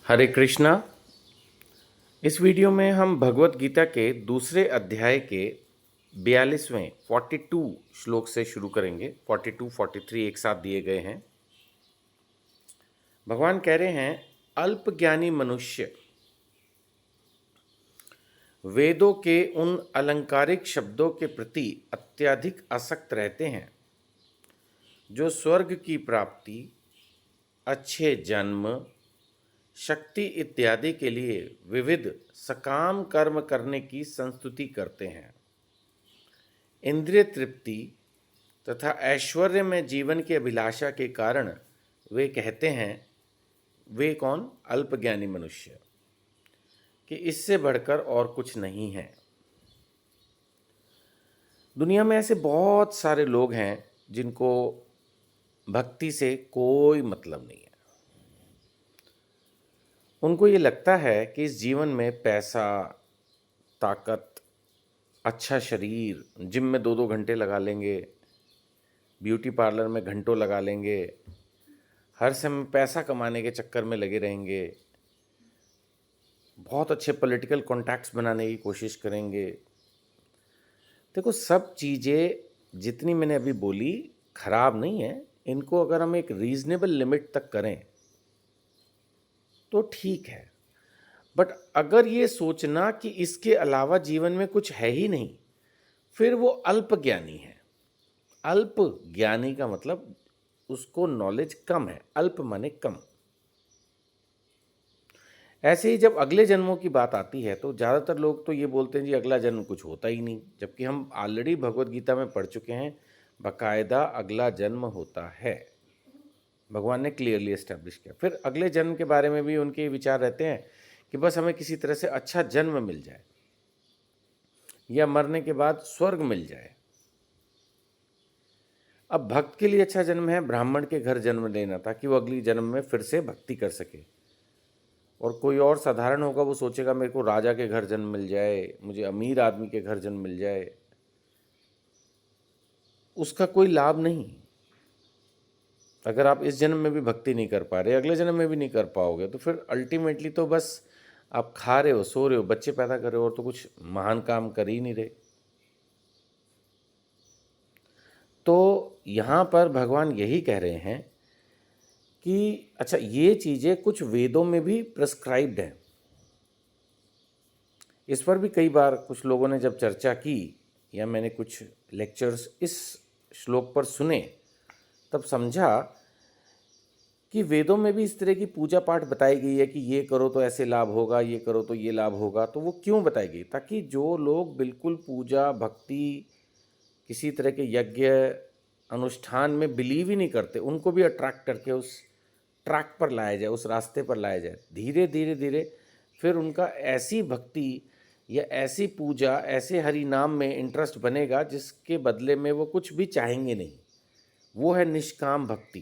हरे कृष्णा। इस वीडियो में हम भगवत गीता के दूसरे अध्याय के 42वें 42 श्लोक से शुरू करेंगे। 42 43 एक साथ दिए गए हैं। भगवान कह रहे हैं, अल्पज्ञानी मनुष्य वेदों के उन अलंकारिक शब्दों के प्रति अत्यधिक आसक्त रहते हैं जो स्वर्ग की प्राप्ति, अच्छे जन्म, शक्ति इत्यादि के लिए विविध सकाम कर्म करने की संस्तुति करते हैं। इंद्रिय तृप्ति तथा ऐश्वर्य में जीवन की अभिलाषा के कारण वे कहते हैं, वे कौन? अल्पज्ञानी मनुष्य, कि इससे बढ़कर और कुछ नहीं है। दुनिया में ऐसे बहुत सारे लोग हैं जिनको भक्ति से कोई मतलब नहीं है। उनको ये लगता है कि इस जीवन में पैसा, ताकत, अच्छा शरीर, जिम में 2-2 घंटे लगा लेंगे, ब्यूटी पार्लर में घंटों लगा लेंगे, हर समय पैसा कमाने के चक्कर में लगे रहेंगे, बहुत अच्छे पॉलिटिकल कॉन्टैक्ट्स बनाने की कोशिश करेंगे। देखो, सब चीज़ें जितनी मैंने अभी बोली खराब नहीं है। इनको अगर हम एक रीज़नेबल लिमिट तक करें तो ठीक है। बट अगर ये सोचना कि इसके अलावा जीवन में कुछ है ही नहीं, फिर वो अल्पज्ञानी है। अल्प ज्ञानी का मतलब उसको नॉलेज कम है। अल्प माने कम। ऐसे ही जब अगले जन्मों की बात आती है तो ज़्यादातर लोग तो ये बोलते हैं जी अगला जन्म कुछ होता ही नहीं, जबकि हम ऑलरेडी भगवत गीता में पढ़ चुके हैं बाकायदा अगला जन्म होता है। भगवान ने क्लियरली एस्टैब्लिश किया। फिर अगले जन्म के बारे में भी उनके विचार रहते हैं कि बस हमें किसी तरह से अच्छा जन्म मिल जाए या मरने के बाद स्वर्ग मिल जाए। अब भक्त के लिए अच्छा जन्म है ब्राह्मण के घर जन्म लेना, ताकि वो अगली जन्म में फिर से भक्ति कर सके। और कोई और साधारण होगा, वो सोचेगा मेरे को राजा के घर जन्म मिल जाए, मुझे अमीर आदमी के घर जन्म मिल जाए। उसका कोई लाभ नहीं। अगर आप इस जन्म में भी भक्ति नहीं कर पा रहे, अगले जन्म में भी नहीं कर पाओगे, तो फिर अल्टीमेटली तो बस आप खा रहे हो, सो रहे हो, बच्चे पैदा कर रहे हो और तो कुछ महान काम कर ही नहीं रहे। तो यहाँ पर भगवान यही कह रहे हैं कि अच्छा, ये चीज़ें कुछ वेदों में भी प्रिस्क्राइब्ड हैं। इस पर भी कई बार कुछ लोगों ने जब चर्चा की या मैंने कुछ लेक्चर्स इस श्लोक पर सुने, तब समझा कि वेदों में भी इस तरह की पूजा पाठ बताई गई है कि ये करो तो ऐसे लाभ होगा, ये करो तो ये लाभ होगा। तो वो क्यों बताई गई? ताकि जो लोग बिल्कुल पूजा भक्ति, किसी तरह के यज्ञ अनुष्ठान में बिलीव ही नहीं करते, उनको भी अट्रैक्ट करके उस ट्रैक पर लाया जाए, उस रास्ते पर लाया जाए। धीरे धीरे धीरे फिर उनका ऐसी भक्ति या ऐसी पूजा, ऐसे हरि नाम में इंटरेस्ट बनेगा जिसके बदले में वो कुछ भी चाहेंगे नहीं। वो है निष्काम भक्ति।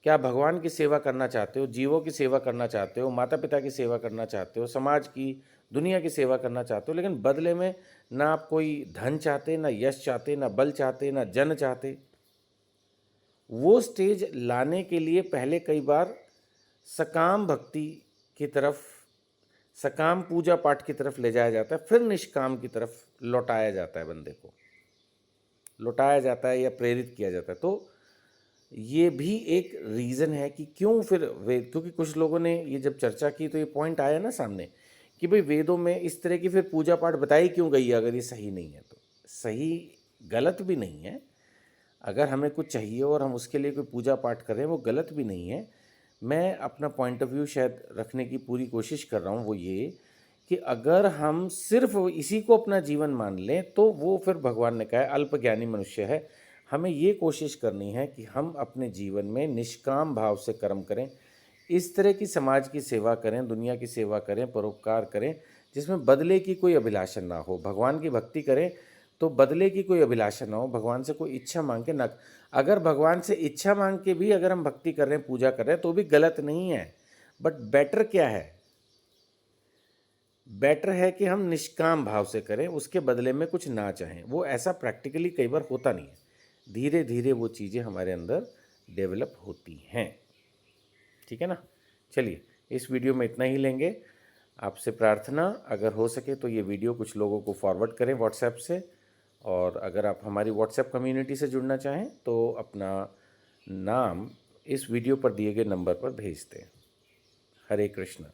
क्या भगवान की सेवा करना चाहते हो, जीवों की सेवा करना चाहते हो, माता पिता की सेवा करना चाहते हो, समाज की, दुनिया की सेवा करना चाहते हो, लेकिन बदले में ना आप कोई धन चाहते, ना यश चाहते, ना बल चाहते, ना जन चाहते। वो स्टेज लाने के लिए पहले कई बार सकाम भक्ति की तरफ, सकाम पूजा पाठ की तरफ ले जाया जाता है, फिर निष्काम की तरफ लौटाया जाता है, बंदे को लौटाया जाता है या प्रेरित किया जाता है। तो ये भी एक रीज़न है कि क्यों फिर वेद, क्योंकि कुछ लोगों ने ये जब चर्चा की तो ये पॉइंट आया ना सामने कि भाई वेदों में इस तरह की फिर पूजा पाठ बताई क्यों गई है अगर ये सही नहीं है तो। सही गलत भी नहीं है। अगर हमें कुछ चाहिए और हम उसके लिए कोई पूजा पाठ कर रहे हैं, वो गलत भी नहीं है। मैं अपना पॉइंट ऑफ व्यू शायद रखने की पूरी कोशिश कर रहा हूँ, वो ये कि अगर हम सिर्फ इसी को अपना जीवन मान लें तो वो फिर भगवान ने कहा है अल्पज्ञानी मनुष्य है। हमें ये कोशिश करनी है कि हम अपने जीवन में निष्काम भाव से कर्म करें, इस तरह की समाज की सेवा करें, दुनिया की सेवा करें, परोपकार करें, जिसमें बदले की कोई अभिलाषा ना हो। भगवान की भक्ति करें तो बदले की कोई अभिलाषा ना हो, भगवान से कोई इच्छा मांग के ना। अगर भगवान से इच्छा मांग के भी अगर हम भक्ति कर रहे हैं, पूजा कर रहे हैं, तो भी गलत नहीं है। बट बेटर क्या है? बेटर है कि हम निष्काम भाव से करें, उसके बदले में कुछ ना चाहें। वो ऐसा प्रैक्टिकली कई बार होता नहीं है। धीरे धीरे वो चीज़ें हमारे अंदर डेवलप होती हैं। ठीक है ना? चलिए, इस वीडियो में इतना ही लेंगे। आपसे प्रार्थना, अगर हो सके तो ये वीडियो कुछ लोगों को फॉरवर्ड करें व्हाट्सएप से, और अगर आप हमारी व्हाट्सएप कम्युनिटी से जुड़ना चाहें तो अपना नाम इस वीडियो पर दिए गए नंबर पर भेज दें। हरे कृष्णा।